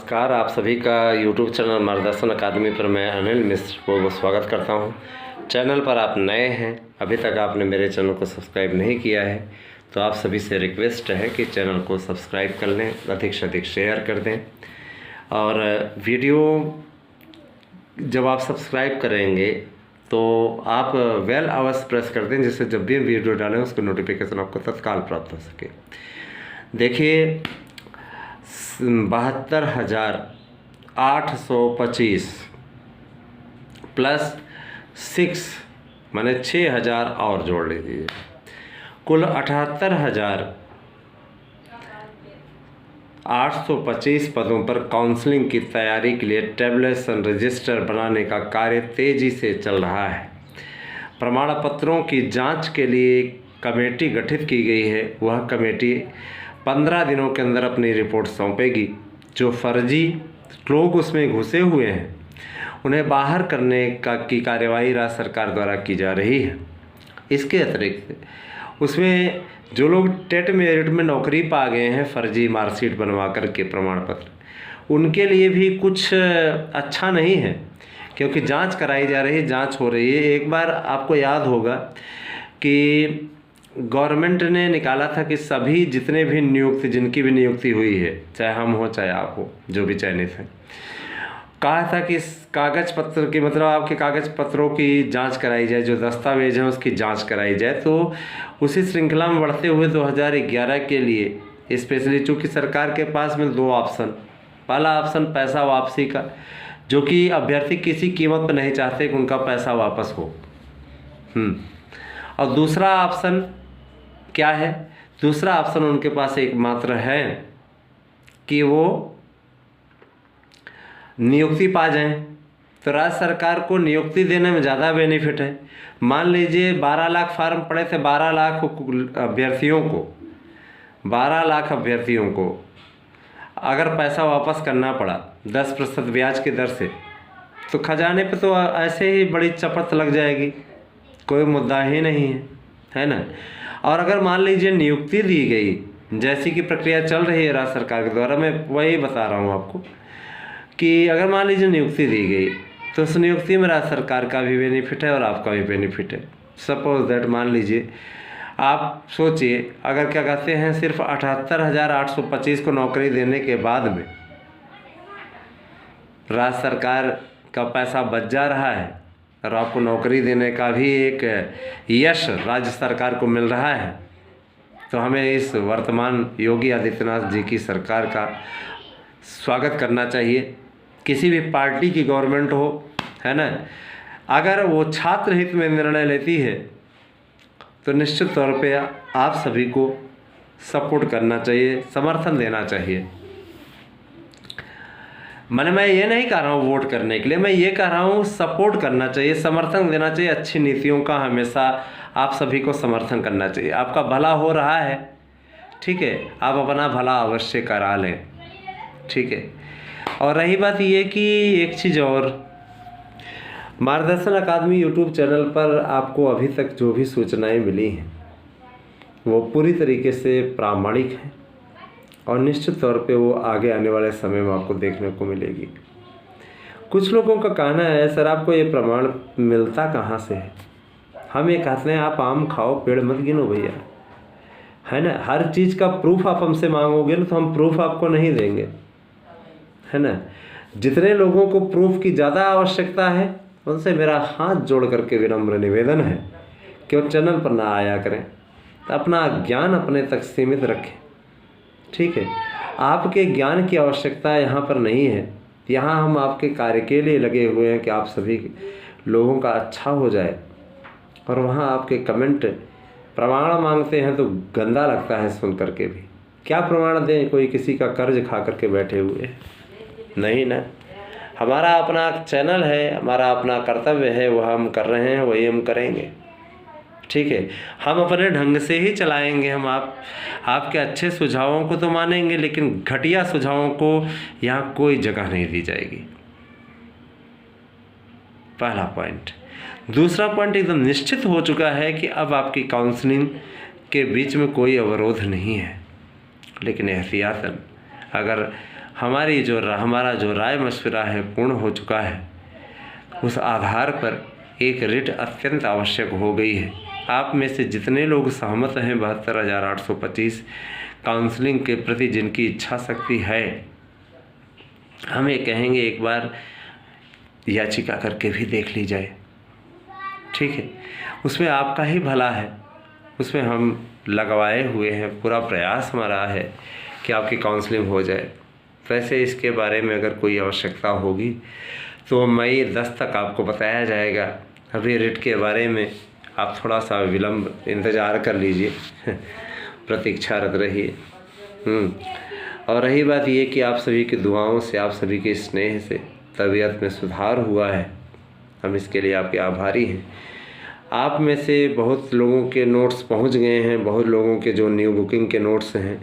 नमस्कार, आप सभी का YouTube चैनल मार्गदर्शन अकादमी पर मैं अनिल मिश्र को स्वागत करता हूं। चैनल पर आप नए हैं, अभी तक आपने मेरे चैनल को सब्सक्राइब नहीं किया है तो आप सभी से रिक्वेस्ट है कि चैनल को सब्सक्राइब कर लें, अधिक से अधिक शेयर कर दें। और वीडियो जब आप सब्सक्राइब करेंगे तो आप बेल अवश्य प्रेस कर दें, जिससे जब भी हम वीडियो डालें उसका नोटिफिकेशन आपको तत्काल प्राप्त हो सके। देखिए 72,825 प्लस 6 माने 6,000 और जोड़ लीजिए, कुल 78,825 पदों पर काउंसलिंग की तैयारी के लिए टेबलेशन रजिस्टर बनाने का कार्य तेजी से चल रहा है। प्रमाण पत्रों की जांच के लिए कमेटी गठित की गई है। वह कमेटी 15 दिनों के अंदर अपनी रिपोर्ट सौंपेगी। जो फर्जी लोग उसमें घुसे हुए हैं उन्हें बाहर करने की कार्यवाही राज्य सरकार द्वारा की जा रही है। इसके अतिरिक्त उसमें जो लोग टेट मेरिट में नौकरी पा गए हैं फर्जी मार्कशीट बनवा कर के प्रमाण पत्र, उनके लिए भी कुछ अच्छा नहीं है, क्योंकि जांच कराई जा रही है, जांच हो रही है। एक बार आपको याद होगा कि गवर्नमेंट ने निकाला था कि सभी जितने भी जिनकी भी नियुक्ति हुई है, चाहे हम हो चाहे आप हो, जो भी चयनित हैं, कहा था कि इस कागज़ पत्र की मतलब आपके कागज़ पत्रों की जांच कराई जाए, जो दस्तावेज हैं उसकी जांच कराई जाए। तो उसी श्रृंखला में बढ़ते हुए 2011 के लिए स्पेशली चूँकि सरकार के पास में 2 ऑप्शन, पहला ऑप्शन पैसा वापसी का, जो कि अभ्यर्थी किसी कीमत पर नहीं चाहते कि उनका पैसा वापस हो। और दूसरा ऑप्शन क्या है? दूसरा ऑप्शन उनके पास एकमात्र है कि वो नियुक्ति पा जाएं। तो राज्य सरकार को नियुक्ति देने में ज़्यादा बेनिफिट है। मान लीजिए 12 लाख फार्म पड़े थे, 12 लाख अभ्यर्थियों को अगर पैसा वापस करना पड़ा 10% ब्याज की दर से, तो खजाने पे तो ऐसे ही बड़ी चपत लग जाएगी, कोई मुद्दा ही नहीं है ना। और अगर मान लीजिए नियुक्ति दी गई, जैसी कि प्रक्रिया चल रही है राज्य सरकार के द्वारा, मैं वही बता रहा हूँ आपको कि अगर मान लीजिए नियुक्ति दी गई तो उस नियुक्ति में राज्य सरकार का भी बेनिफिट है और आपका भी बेनिफिट है। सपोज दैट मान लीजिए आप सोचिए, अगर क्या कहते हैं सिर्फ 78,825 को नौकरी देने के बाद में राज्य सरकार का पैसा बच जा रहा है और आपको नौकरी देने का भी एक यश राज्य सरकार को मिल रहा है, तो हमें इस वर्तमान योगी आदित्यनाथ जी की सरकार का स्वागत करना चाहिए। किसी भी पार्टी की गवर्नमेंट हो, है ना, अगर वो छात्र हित में निर्णय लेती है तो निश्चित तौर पे आप सभी को सपोर्ट करना चाहिए, समर्थन देना चाहिए। मैं ये नहीं कह रहा हूँ वोट करने के लिए, मैं ये कह रहा हूँ सपोर्ट करना चाहिए, समर्थन देना चाहिए। अच्छी नीतियों का हमेशा आप सभी को समर्थन करना चाहिए। आपका भला हो रहा है, ठीक है, आप अपना भला अवश्य करा लें, ठीक है। और रही बात ये कि एक चीज़ और, मार्गदर्शन अकादमी यूट्यूब चैनल पर आपको अभी तक जो भी सूचनाएं मिली हैं वो पूरी तरीके से प्रामाणिक हैं और निश्चित तौर पे वो आगे आने वाले समय में आपको देखने को मिलेगी। कुछ लोगों का कहना है सर आपको ये प्रमाण मिलता कहाँ से है? हम ये कहते हैं आप आम खाओ पेड़ मत गिनो भैया, है ना। हर चीज़ का प्रूफ आप हमसे मांगोगे ना तो हम प्रूफ आपको नहीं देंगे, है ना। जितने लोगों को प्रूफ की ज़्यादा आवश्यकता है उनसे मेरा हाथ जोड़ करके विनम्र निवेदन है कि वो चैनल पर ना आया करें, तो अपना ज्ञान अपने तक सीमित रखें, ठीक है। आपके ज्ञान की आवश्यकता यहाँ पर नहीं है। यहाँ हम आपके कार्य के लिए लगे हुए हैं कि आप सभी लोगों का अच्छा हो जाए। और वहाँ आपके कमेंट प्रमाण मांगते हैं तो गंदा लगता है सुन करके भी। क्या प्रमाण दें? कोई किसी का कर्ज खा करके बैठे हुए हैं? नहीं ना। हमारा अपना चैनल है, हमारा अपना कर्तव्य है, वह हम कर रहे हैं, वही हम करेंगे, ठीक है। हम अपने ढंग से ही चलाएंगे। हम आपके अच्छे सुझावों को तो मानेंगे, लेकिन घटिया सुझावों को यहाँ कोई जगह नहीं दी जाएगी। पहला पॉइंट। दूसरा पॉइंट एकदम निश्चित हो चुका है कि अब आपकी काउंसलिंग के बीच में कोई अवरोध नहीं है, लेकिन एहतियातन अगर हमारा जो राय मशवरा है पूर्ण हो चुका है, उस आधार पर एक रिट अत्यंत आवश्यक हो गई है। आप में से जितने लोग सहमत हैं 72,825 काउंसलिंग के प्रति, जिनकी इच्छा शक्ति है, हम ये कहेंगे एक बार याचिका करके भी देख ली जाए, ठीक है। उसमें आपका ही भला है, उसमें हम लगवाए हुए हैं, पूरा प्रयास हमारा है कि आपकी काउंसलिंग हो जाए। वैसे इसके बारे में अगर कोई आवश्यकता होगी तो मई 10 तक आपको बताया जाएगा। अभी रिट के बारे में आप थोड़ा सा विलम्ब इंतज़ार कर लीजिए, प्रतीक्षारत रहिए। और रही बात ये कि आप सभी की दुआओं से, आप सभी के स्नेह से तबीयत में सुधार हुआ है, हम इसके लिए आपके आभारी हैं। आप में से बहुत लोगों के नोट्स पहुंच गए हैं, बहुत लोगों के जो न्यू बुकिंग के नोट्स हैं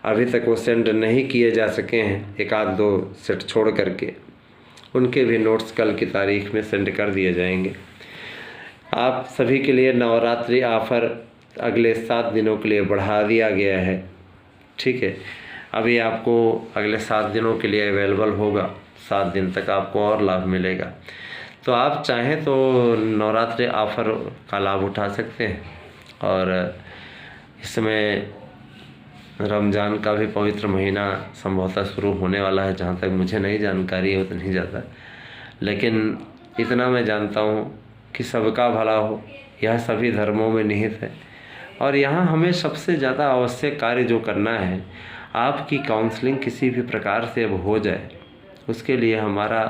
अभी तक वो सेंड नहीं किए जा सके हैं, एक आध दो सेट छोड़ करके, उनके भी नोट्स कल की तारीख में सेंड कर दिए जाएंगे। आप सभी के लिए नवरात्रि ऑफ़र अगले 7 दिनों के लिए बढ़ा दिया गया है, ठीक है। अभी आपको अगले 7 दिनों के लिए अवेलेबल होगा, 7 दिन तक आपको और लाभ मिलेगा। तो आप चाहें तो नवरात्रि ऑफ़र का लाभ उठा सकते हैं। और इस समय रमज़ान का भी पवित्र महीना संभवतः शुरू होने वाला है, जहाँ तक मुझे नहीं जानकारी है उतनी ज़्यादा, लेकिन इतना मैं जानता हूँ कि सबका भला हो, यह सभी धर्मों में निहित है। और यहाँ हमें सबसे ज़्यादा आवश्यक कार्य जो करना है, आपकी काउंसलिंग किसी भी प्रकार से अब हो जाए, उसके लिए हमारा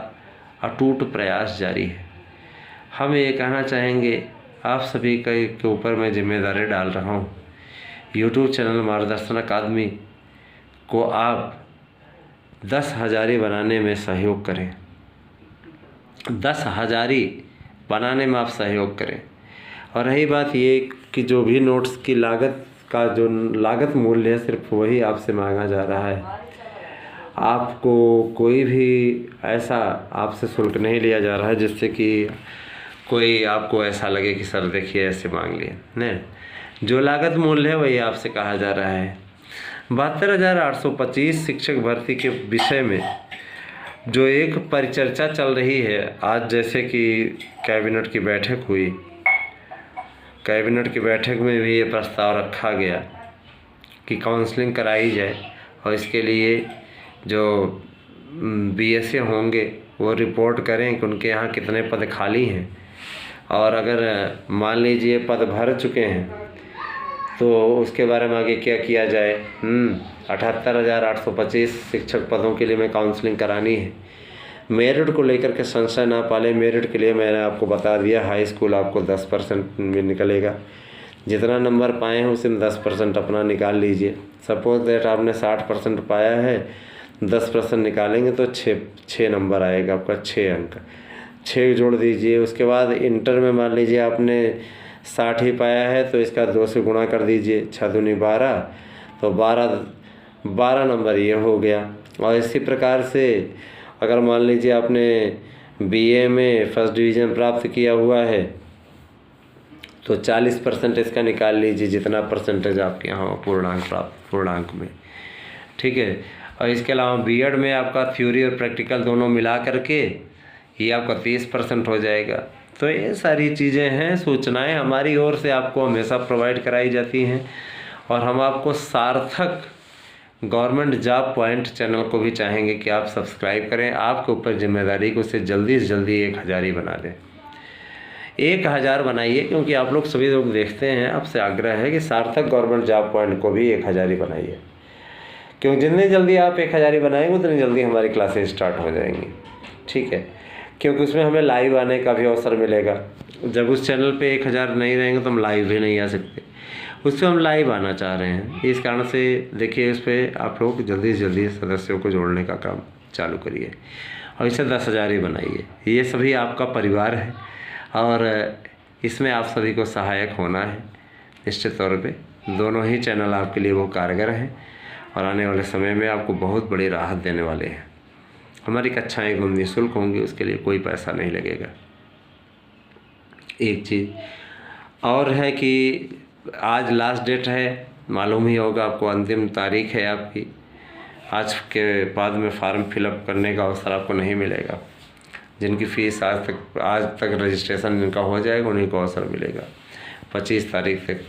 अटूट प्रयास जारी है। हम ये कहना चाहेंगे, आप सभी के ऊपर मैं जिम्मेदारी डाल रहा हूँ। यूट्यूब चैनल मार्गदर्शन अकादमी को आप 10,000 बनाने में सहयोग करें, 10,000 बनाने में आप सहयोग करें। और रही बात ये कि जो भी नोट्स की लागत का जो लागत मूल्य है, सिर्फ वही आपसे मांगा जा रहा है। आपको कोई भी ऐसा आपसे शुल्क नहीं लिया जा रहा है जिससे कि कोई आपको ऐसा लगे कि सर देखिए ऐसे मांग लिए, नहीं। जो लागत मूल्य है वही आपसे कहा जा रहा है। 72,825 शिक्षक भर्ती के विषय में जो एक परिचर्चा चल रही है, आज जैसे कि कैबिनेट की बैठक हुई, कैबिनेट की बैठक में भी ये प्रस्ताव रखा गया कि काउंसलिंग कराई जाए और इसके लिए जो बीएसए होंगे वो रिपोर्ट करें कि उनके यहाँ कितने पद खाली हैं। और अगर मान लीजिए पद भर चुके हैं तो उसके बारे में आगे क्या किया जाए। 78,825 शिक्षक पदों के लिए मैं काउंसलिंग करानी है। मेरिट को लेकर के संशय ना पाले, मेरिट के लिए मैंने आपको बता दिया, हाई स्कूल आपको 10% में निकलेगा। जितना नंबर पाए हैं उसमें 10% अपना निकाल लीजिए। सपोज दैट आपने 60% पाया है, 10% निकालेंगे तो 6 नंबर आएगा आपका, 6 अंक, 6 जोड़ दीजिए। उसके बाद इंटर में मान लीजिए आपने 60 ही पाया है तो इसका 2 से गुणा कर दीजिए, 6 दूनी 12, तो 12 नंबर ये हो गया। और इसी प्रकार से अगर मान लीजिए आपने बीए में फर्स्ट डिवीज़न प्राप्त किया हुआ है तो 40% इसका निकाल लीजिए, जितना परसेंटेज आपके यहाँ पूर्णांक में, ठीक है। और इसके अलावा बीएड में आपका थ्योरी और प्रैक्टिकल दोनों मिला करके ये आपका 30% हो जाएगा। तो ये सारी चीज़ें हैं, सूचनाएं हमारी ओर से आपको हमेशा प्रोवाइड कराई जाती हैं। और हम आपको सार्थक गवर्नमेंट जॉब पॉइंट चैनल को भी चाहेंगे कि आप सब्सक्राइब करें। आपके ऊपर जिम्मेदारी को उसे जल्दी से जल्दी 1,000 ही बना दें, 1,000 बनाइए, क्योंकि आप लोग सभी लोग देखते हैं। आपसे आग्रह है कि सार्थक गवर्नमेंट जॉब पॉइंट को भी 1,000 ही बनाइए, क्योंकि जितनी जल्दी आप 1,000 ही बनाएंगे उतनी जल्दी हमारी क्लासेज स्टार्ट हो जाएंगी, ठीक है। क्योंकि उसमें हमें लाइव आने का भी अवसर मिलेगा। जब उस चैनल पे 1,000 नहीं रहेंगे तो हम लाइव भी नहीं आ सकते, उससे हम लाइव आना चाह रहे हैं। इस कारण से देखिए, उस पर आप लोग जल्दी से जल्दी सदस्यों को जोड़ने का काम चालू करिए और इसे 10,000 ही बनाइए। ये सभी आपका परिवार है और इसमें आप सभी को सहायक होना है निश्चित तौर पे। दोनों ही चैनल आपके लिए वो कारगर हैं और आने वाले समय में आपको बहुत बड़ी राहत देने वाले हैं। हमारी कक्षाएँ एकदम निःशुल्क होंगी, उसके लिए कोई पैसा नहीं लगेगा। एक चीज़ और है कि आज लास्ट डेट है, मालूम ही होगा आपको, अंतिम तारीख है आपकी। आज के बाद में फॉर्म फिलअप करने का अवसर आपको नहीं मिलेगा। जिनकी फ़ीस आज तक रजिस्ट्रेशन जिनका हो जाएगा उन्हीं को अवसर मिलेगा। 25 तारीख से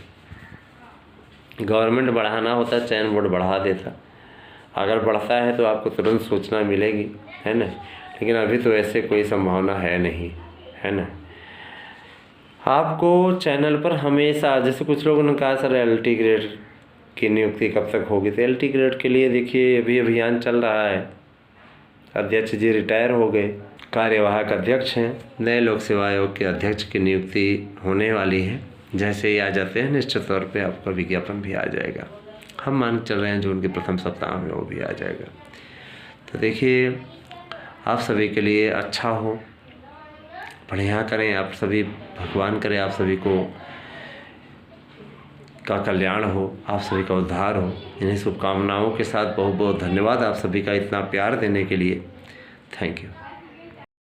गवर्नमेंट बढ़ाना होता, चयन बोर्ड बढ़ा देता। अगर बढ़ता है तो आपको तुरंत सूचना मिलेगी, है ना। लेकिन अभी तो ऐसे कोई संभावना है नहीं, है ना। आपको चैनल पर हमेशा, जैसे कुछ लोगों ने कहा सर LT ग्रेड की नियुक्ति कब तक होगी, तो LT ग्रेड के लिए देखिए अभी अभियान चल रहा है। अध्यक्ष जी रिटायर हो गए, कार्यवाहक अध्यक्ष हैं, नए लोक सेवा आयोग के अध्यक्ष की नियुक्ति होने वाली है। जैसे ही आ जाते हैं निश्चित तौर पे आपका विज्ञापन भी आ जाएगा। हम मान चल रहे हैं जून के प्रथम सप्ताह में वो भी आ जाएगा। तो देखिए आप सभी के लिए अच्छा हो, बढ़िया करें आप सभी, भगवान करे आप सभी को का कल्याण हो, आप सभी का उद्धार हो। इन्हीं शुभकामनाओं के साथ बहुत बहुत धन्यवाद आप सभी का इतना प्यार देने के लिए। Thank you.